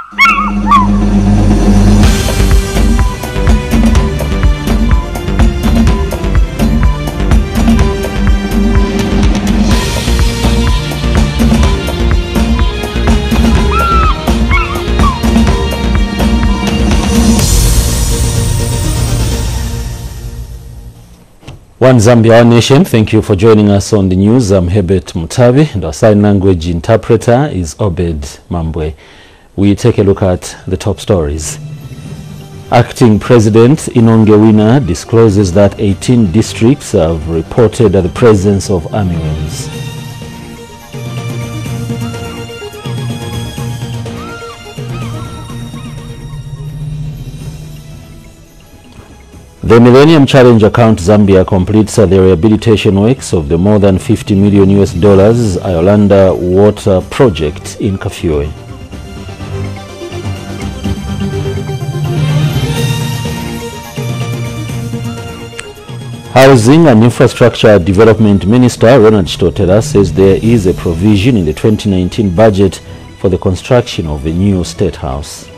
One Zambia, one nation. Thank you for joining us on the news. I'm Herbert Mutabi, and our sign language interpreter is Obed Mambwe. We take a look at the top stories. Acting President Inongewina discloses that 18 districts have reported the presence of armyworms. The Millennium Challenge account Zambia completes the rehabilitation works of the more than $50 million Iolanda water project in Kafue. Housing and Infrastructure Development Minister Ronald Chitotela says there is a provision in the 2019 budget for the construction of a new State House.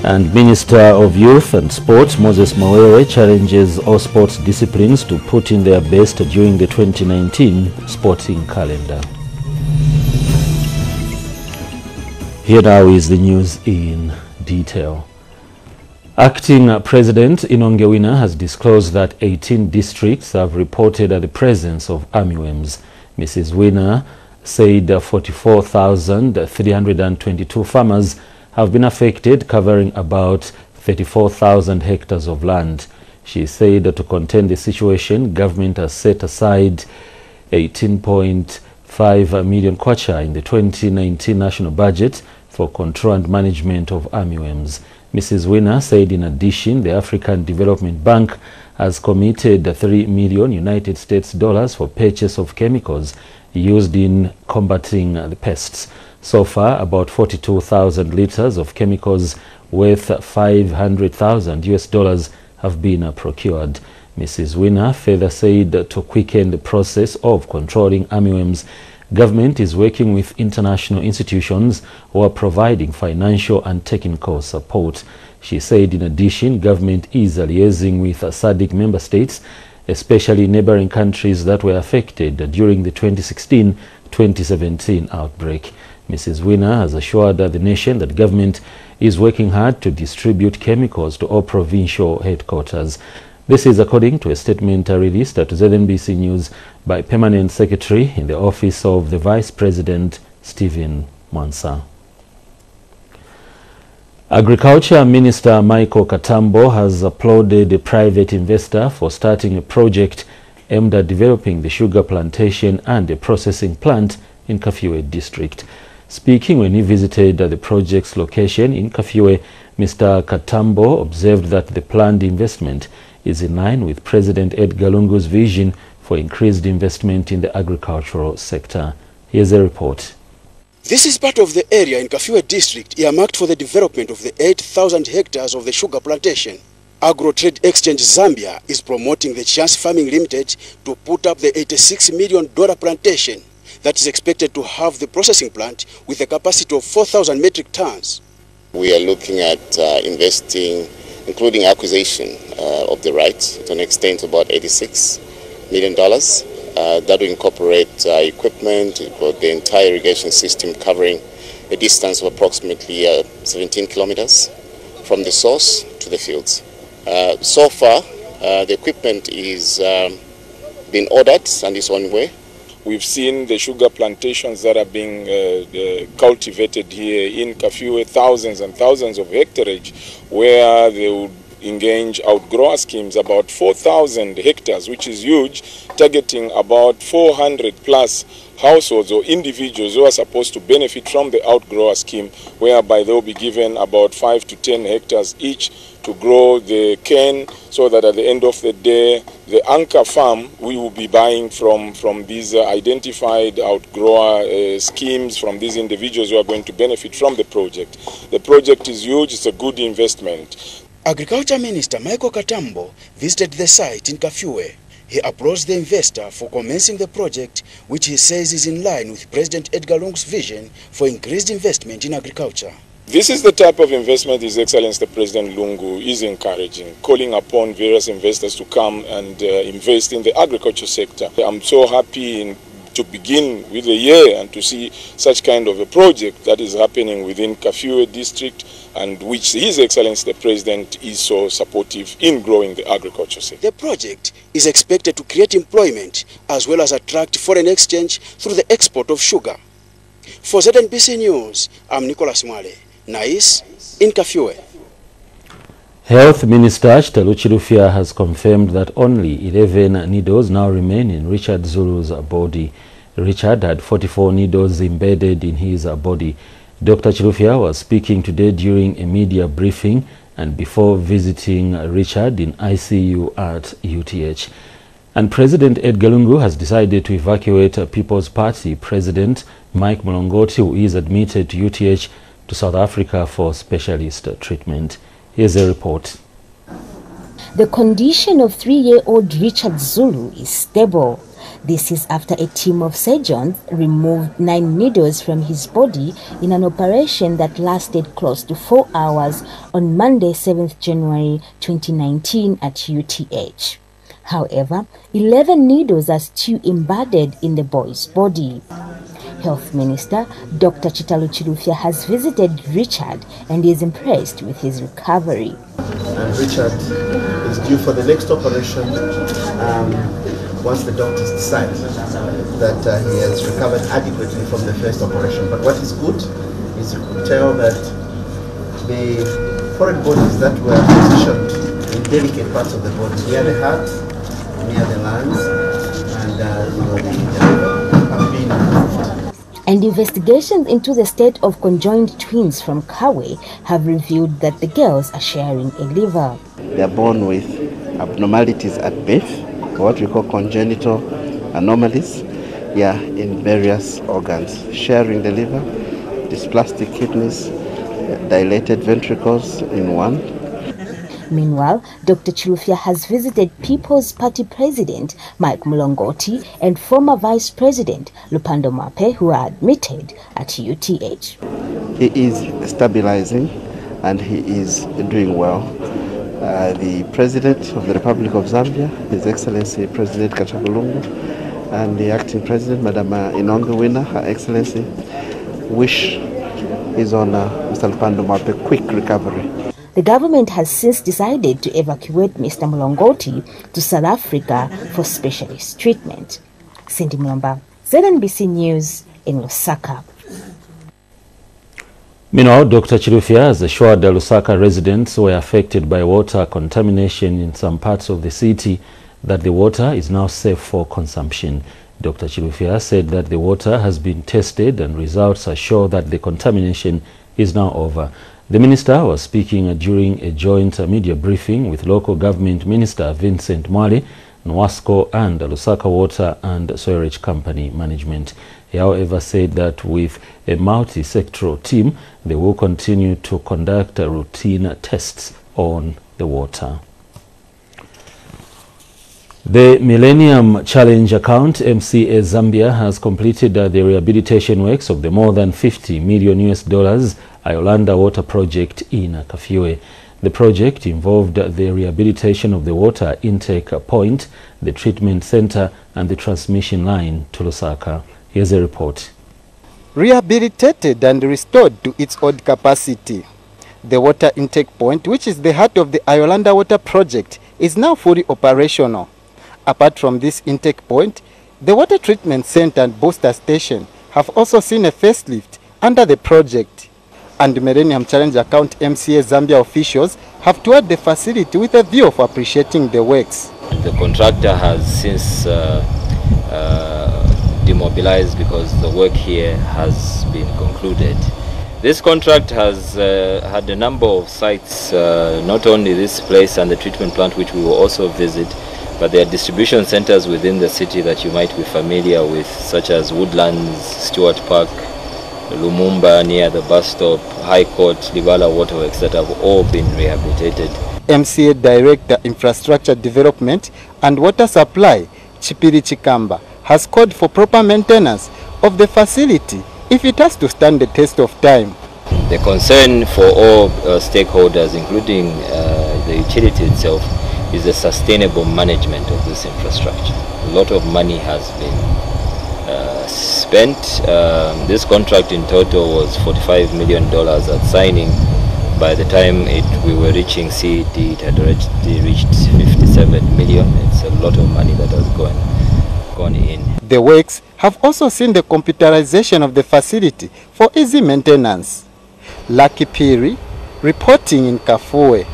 And Minister of Youth and Sports Moses Mawere challenges all sports disciplines to put in their best during the 2019 sporting calendar. Here now is the news in detail. Acting President Inongewina has disclosed that 18 districts have reported the presence of armyworms. Mrs. Wina said 44,322 farmers have been affected, covering about 34,000 hectares of land. She said that to contain the situation, government has set aside 18.5 million kwacha in the 2019 national budget for control and management of armyworms. Mrs. Wina said in addition, the African Development Bank has committed $3 million United States dollars for purchase of chemicals used in combating the pests. So far, about 42,000 liters of chemicals worth $500,000 have been procured. Mrs. Wina further said to quicken the process of controlling armyworms, government is working with international institutions who are providing financial and technical support. She said in addition, government is liaising with SADC member states, especially neighboring countries that were affected during the 2016-2017 outbreak. Mrs. Wina has assured the nation that government is working hard to distribute chemicals to all provincial headquarters. This is according to a statement released at ZNBC News by Permanent Secretary in the Office of the Vice President, Stephen Mwansa. Agriculture Minister Michael Katambo has applauded a private investor for starting a project aimed at developing the sugar plantation and a processing plant in Kafue district. Speaking when he visited the project's location in Kafue, Mr. Katambo observed that the planned investment is in line with President Edgar Lungu's vision for increased investment in the agricultural sector. Here's a report. This is part of the area in Kafue district earmarked for the development of the 8,000 hectares of the sugar plantation. Agro Trade Exchange Zambia is promoting the Chance Farming Limited to put up the $86 million plantation that is expected to have the processing plant with a capacity of 4,000 metric tons. We are looking at investing, including acquisition of the rights to an extent of about $86 million. That will incorporate equipment for the entire irrigation system, covering a distance of approximately 17 kilometers from the source to the fields. So far, the equipment is been ordered and is on way. We've seen the sugar plantations that are being cultivated here in Kafue, thousands and thousands of hectareage, where they would engage outgrower schemes, about 4,000 hectares, which is huge, targeting about 400 plus households or individuals who are supposed to benefit from the outgrower scheme, whereby they'll be given about 5 to 10 hectares each to grow the cane, so that at the end of the day, the anchor farm we will be buying from these identified outgrower schemes, from these individuals who are going to benefit from the project. The project is huge, it's a good investment. Agriculture Minister Michael Katambo visited the site in Kafue. He applauds the investor for commencing the project, which he says is in line with President Edgar Lungu's vision for increased investment in agriculture. This is the type of investment His Excellency the President Lungu is encouraging, calling upon various investors to come and invest in the agriculture sector. I'm so happy to begin with the year and to see such kind of a project that is happening within Kafue district, and which His Excellency the President is so supportive in growing the agriculture sector. The project is expected to create employment as well as attract foreign exchange through the export of sugar. For ZNBC News, I'm Nicholas Mwale. Nice in Kafue. Health Minister Chitalu Chilufya has confirmed that only 11 needles now remain in Richard Zulu's body. Richard had 44 needles embedded in his body. Dr. Chilufya was speaking today during a media briefing and before visiting Richard in ICU at UTH. And President Edgar Lungu has decided to evacuate People's Party President Mike Mulongoti, who is admitted to UTH, to South Africa for specialist treatment. Here's a report. The condition of 3-year-old Richard Zulu is stable. This is after a team of surgeons removed 9 needles from his body in an operation that lasted close to 4 hours on Monday, 7th January 2019 at UTH. However, 11 needles are still embedded in the boy's body. Health Minister Dr. Chitalu Chilufya has visited Richard and is impressed with his recovery. And Richard is due for the next operation once the doctors decide that he has recovered adequately from the first operation. But what is good is you could tell that the foreign bodies that were positioned in delicate parts of the body, near the heart, near the lungs, and the liver, have been removed. And investigations into the state of conjoined twins from Kawe have revealed that the girls are sharing a liver. They are born with abnormalities at birth, what we call congenital anomalies, in various organs, sharing the liver, dysplastic kidneys, dilated ventricles in one. Meanwhile, Dr. Chilufya has visited People's Party President Mike Mulongoti and former Vice President Lupando Mape, who are admitted at UTH. He is stabilizing and he is doing well. The President of the Republic of Zambia, His Excellency President Katabu Lungu, and the Acting President, Madam Inongo Wina, Her Excellency, wish His Honor Mr. Lupando Mape quick recovery. The government has since decided to evacuate Mr. Mulongoti to South Africa for specialist treatment. Cindy Mulamba, ZNBC News in Lusaka. Meanwhile, Dr. Chilufya has assured the Lusaka residents who were affected by water contamination in some parts of the city that the water is now safe for consumption. Dr. Chilufya said that the water has been tested and results assure that the contamination is now over. The minister was speaking during a joint media briefing with local government minister Vincent Mwale, Nwasco and Lusaka Water and Sewerage Company Management. He, however, said that with a multi-sectoral team, they will continue to conduct routine tests on the water. The Millennium Challenge account, MCA Zambia, has completed the rehabilitation works of the more than $50 million Iolanda Water Project in Kafue. The project involved the rehabilitation of the water intake point, the treatment center, and the transmission line to Lusaka. Here's a report. Rehabilitated and restored to its old capacity, the water intake point, which is the heart of the Iolanda Water Project, is now fully operational. Apart from this intake point, the water treatment center and booster station have also seen a facelift under the project. And the Millennium Challenge account MCA Zambia officials have toured the facility with a view of appreciating the works. The contractor has since demobilized because the work here has been concluded. This contract has had a number of sites, not only this place and the treatment plant, which we will also visit, but there are distribution centers within the city that you might be familiar with, such as Woodlands, Stewart Park, Lumumba near the bus stop, High Court, Libala Waterworks, that have all been rehabilitated. MCA Director, Infrastructure Development and Water Supply, Chipiri Chikamba, has called for proper maintenance of the facility if it has to stand the test of time. The concern for all stakeholders, including the utility itself, is the sustainable management of this infrastructure. A lot of money has been spent. This contract in total was $45 million at signing. By the time we were reaching CED, it had already reached 57 million. It's a lot of money that has gone in. The works have also seen the computerization of the facility for easy maintenance. Lucky Phiri, reporting in Kafue.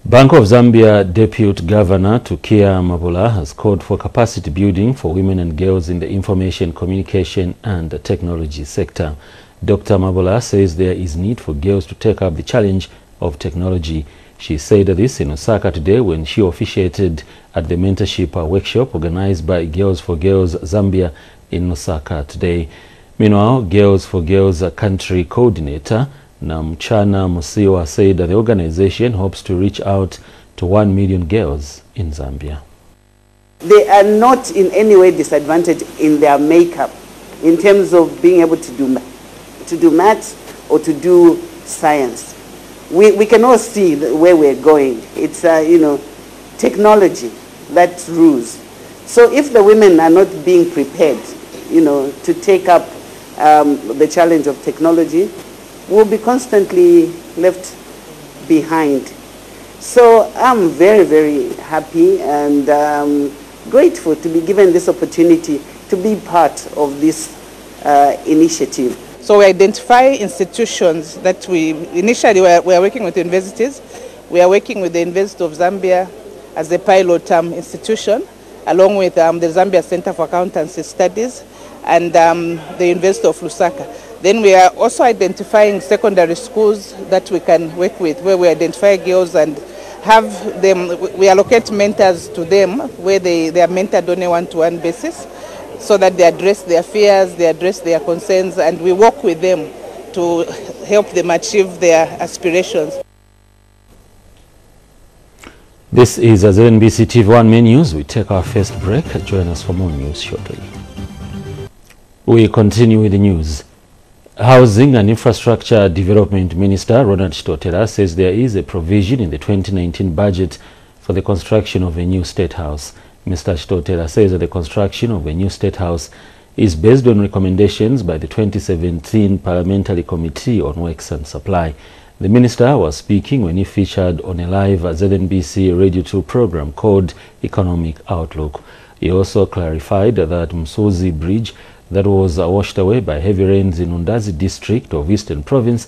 Bank of Zambia Deputy Governor Tukia Mabula has called for capacity building for women and girls in the information, communication and the technology sector. Dr. Mabula says there is need for girls to take up the challenge of technology. She said this in Lusaka today when she officiated at the mentorship workshop organized by Girls for Girls Zambia in Lusaka today. Meanwhile, Girls for Girls country coordinator Namchana Musiwa said that the organization hopes to reach out to 1 million girls in Zambia. They are not in any way disadvantaged in their makeup in terms of being able to do maths or to do science. We can all see where we're going. It's technology that rules. So if the women are not being prepared, to take up the challenge of technology, we'll be constantly left behind. So I'm very, very happy and grateful to be given this opportunity to be part of this initiative. So we identify institutions that we initially we are working with universities. We are working with the University of Zambia as a pilot institution, along with the Zambia Center for Accountancy Studies and the University of Lusaka. Then we are also identifying secondary schools that we can work with, where we identify girls and have them, we allocate mentors to them, where they are mentored on a one-to-one basis, so that they address their fears, they address their concerns, and we work with them to help them achieve their aspirations. This is a ZNBC TV1 main news. We take our first break. Join us for more news shortly. We continue with the news. Housing and Infrastructure Development Minister Ronald Chitotera says there is a provision in the 2019 budget for the construction of a new State House. Mr. Chitotera says that the construction of a new State House is based on recommendations by the 2017 Parliamentary Committee on Works and Supply. The minister was speaking when he featured on a live ZNBC Radio 2 program called Economic Outlook. He also clarified that Msuzi Bridge, that was washed away by heavy rains in Undazi district of Eastern Province,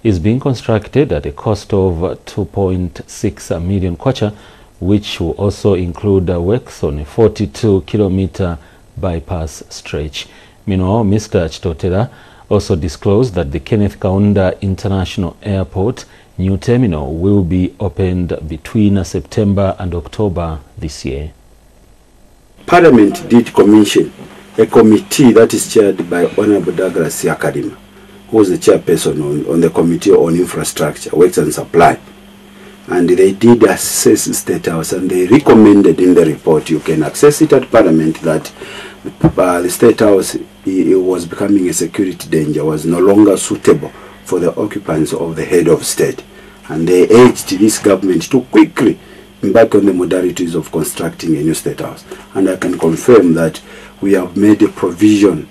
is being constructed at a cost of 2.6 million kwacha, which will also include works on a 42-kilometer bypass stretch. Meanwhile, Mr. Chitotera also disclosed that the Kenneth Kaunda International Airport new terminal will be opened between September and October this year. Parliament did commission a committee that is chaired by Honorable Douglas Yakarima, who is the chairperson on the Committee on Infrastructure, Works and Supply. And they did assess the State House, and they recommended in the report, you can access it at Parliament, that the State House it was becoming a security danger, was no longer suitable for the occupants of the head of state. And they urged this government to quickly embark on the modalities of constructing a new State House. And I can confirm that we have made a provision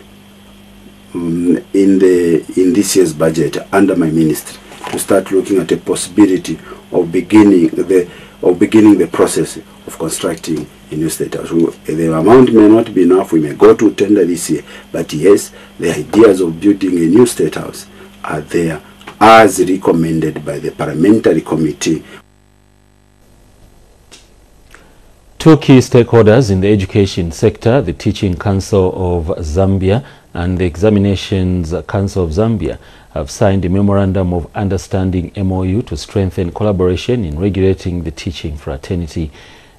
in this year's budget under my ministry to start looking at a possibility of beginning the process of constructing a new State House. The amount may not be enough. We may go to tender this year, but yes, the ideas of building a new State House are there as recommended by the Parliamentary Committee. Two key stakeholders in the education sector, the Teaching Council of Zambia and the Examinations Council of Zambia, have signed a Memorandum of Understanding MOU to strengthen collaboration in regulating the teaching fraternity.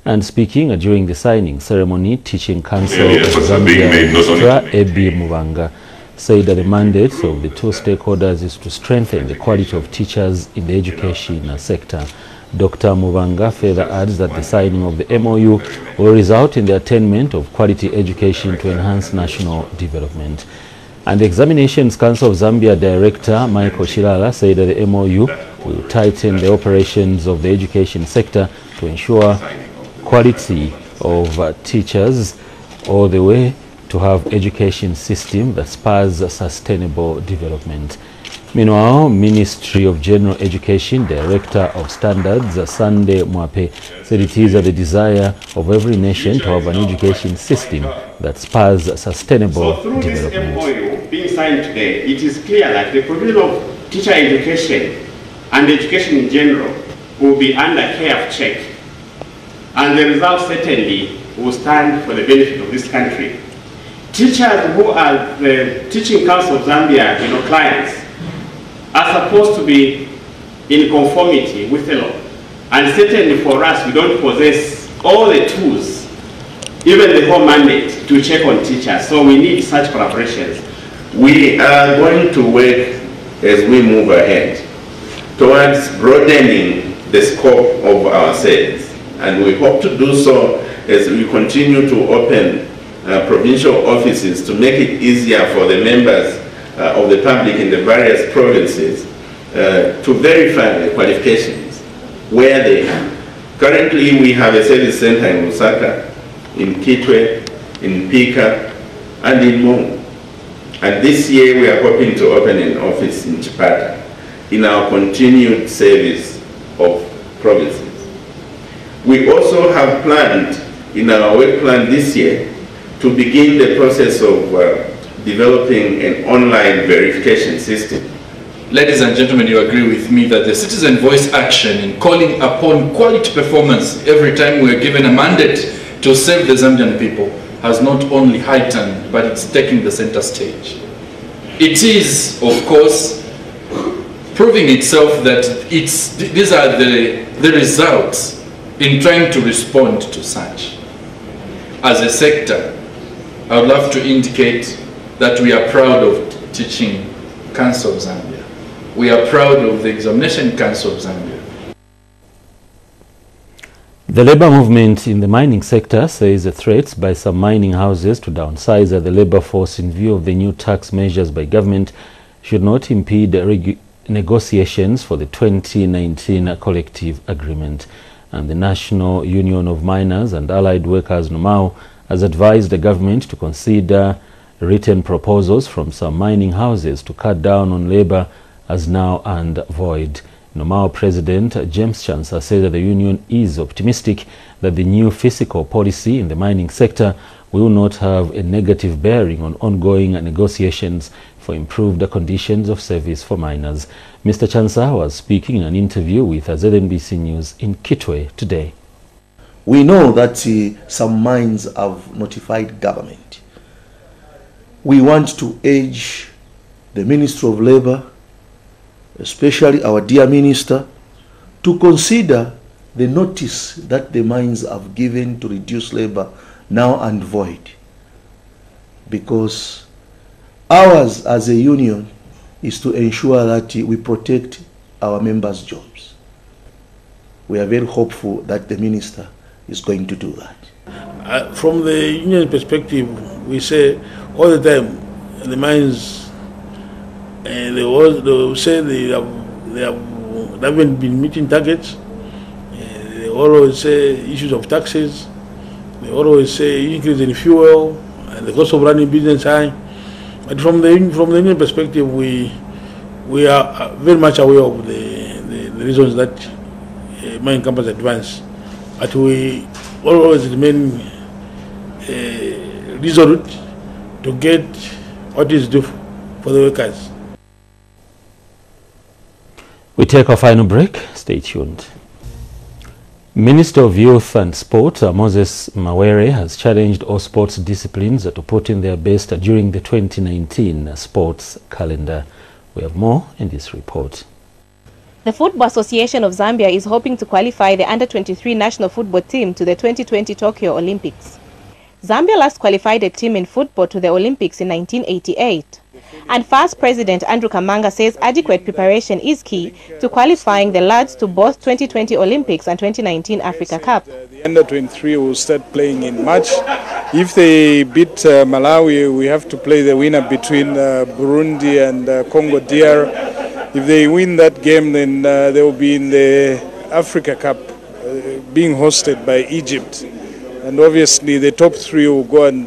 And speaking during the signing ceremony, Teaching Council of Zambia Registrar Ebi Muvanga said that the mandate of the two stakeholders is to strengthen the quality of teachers in the education sector. Dr. Mubanga further adds that the signing of the MOU will result in the attainment of quality education to enhance national development. And the Examinations Council of Zambia Director Michael Shilala said that the MOU will tighten the operations of the education sector to ensure quality of teachers all the way to have education system that spurs sustainable development. Meanwhile, Ministry of General Education Director of Standards Sunday Mwape said it is the desire of every nation to have an education system that spurs sustainable development. This MOU being signed today, it is clear that the provision of teacher education and education in general will be under care of check, and the result certainly will stand for the benefit of this country. Teachers who are the Teaching Council of Zambia, clients, are supposed to be in conformity with the law. And certainly for us, we don't possess all the tools, even the whole mandate, to check on teachers. So we need such collaborations. We are going to work as we move ahead towards broadening the scope of our service. And we hope to do so as we continue to open provincial offices to make it easier for the members of the public in the various provinces to verify the qualifications where they are. Currently, we have a service center in Lusaka, in Kitwe, in Pika, and in Mo. And this year, we are hoping to open an office in Chipata in our continued service of provinces. We also have planned in our work plan this year to begin the process of developing an online verification system. Ladies and gentlemen, you agree with me that the citizen voice action in calling upon quality performance every time we are given a mandate to serve the Zambian people has not only heightened, but it's taking the center stage. It is, of course, proving itself that these are the results in trying to respond to such. As a sector, I would love to indicate that we are proud of Teaching Council of Zambia. We are proud of the Examination Council of Zambia. The labor movement in the mining sector says the threats by some mining houses to downsize the labor force in view of the new tax measures by government should not impede negotiations for the 2019 collective agreement. And the National Union of Miners and Allied Workers NUMAO has advised the government to consider written proposals from some mining houses to cut down on labor as null and void. NUMAO President James Chansa said that the union is optimistic that the new fiscal policy in the mining sector will not have a negative bearing on ongoing negotiations for improved conditions of service for miners. Mr. Chansa was speaking in an interview with ZNBC News in Kitwe today. We know that some mines have notified government. We want to urge the Ministry of Labor, especially our dear Minister, to consider the notice that the mines have given to reduce labor null and void. Because ours as a union is to ensure that we protect our members' jobs. We are very hopeful that the Minister is going to do that. From the union perspective, we say all the time, the mines, they will say they haven't been meeting targets. They always say issues of taxes. They always say increase in fuel and the cost of running business high. But from the union perspective, we are very much aware of the reasons that mining companies advance. But we always remain resolute to get what is due for the workers. We take a final break. Stay tuned. Minister of Youth and Sport Moses Mawere has challenged all sports disciplines to put in their best during the 2019 sports calendar. We have more in this report. The Football Association of Zambia is hoping to qualify the under-23 national football team to the 2020 Tokyo Olympics. Zambia last qualified a team in football to the Olympics in 1988. And FAS President Andrew Kamanga says adequate preparation is key to qualifying the lads to both 2020 Olympics and 2019 Africa Cup. The under-23 will start playing in March. If they beat Malawi, we have to play the winner between Burundi and Congo DR. If they win that game, then they will be in the Africa Cup being hosted by Egypt. And obviously the top three will go and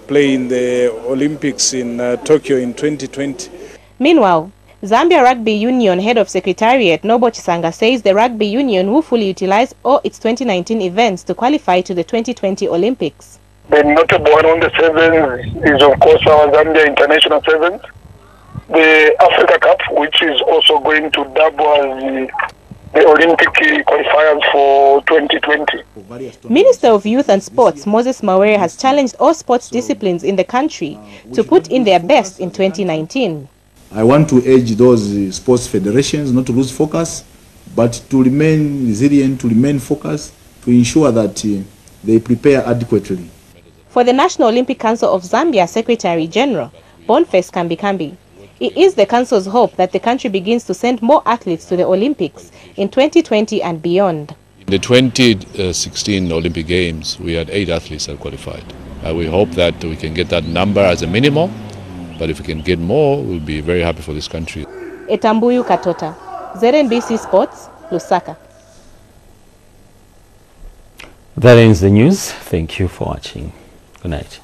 play in the Olympics in Tokyo in 2020. Meanwhile, Zambia Rugby Union Head of Secretariat Nobo Chisanga says the Rugby Union will fully utilize all its 2019 events to qualify to the 2020 Olympics. The notable one on the sevens is of course our Zambia International Sevens. The Africa Cup, which is also going to double as the Olympic qualifiers for 2020. Minister of Youth and Sports Moses Mawere has challenged all sports disciplines in the country to put in their best in 2019. I want to urge those sports federations not to lose focus, but to remain resilient, to remain focused, to ensure that they prepare adequately. For the National Olympic Council of Zambia Secretary General Boniface Kambi, it is the council's hope that the country begins to send more athletes to the Olympics in 2020 and beyond. In the 2016 Olympic Games, we had 8 athletes that qualified. We hope that we can get that number as a minimum, but if we can get more, we'll be very happy for this country. Etambuyu Katota, ZNBC Sports, Lusaka. That ends the news. Thank you for watching. Good night.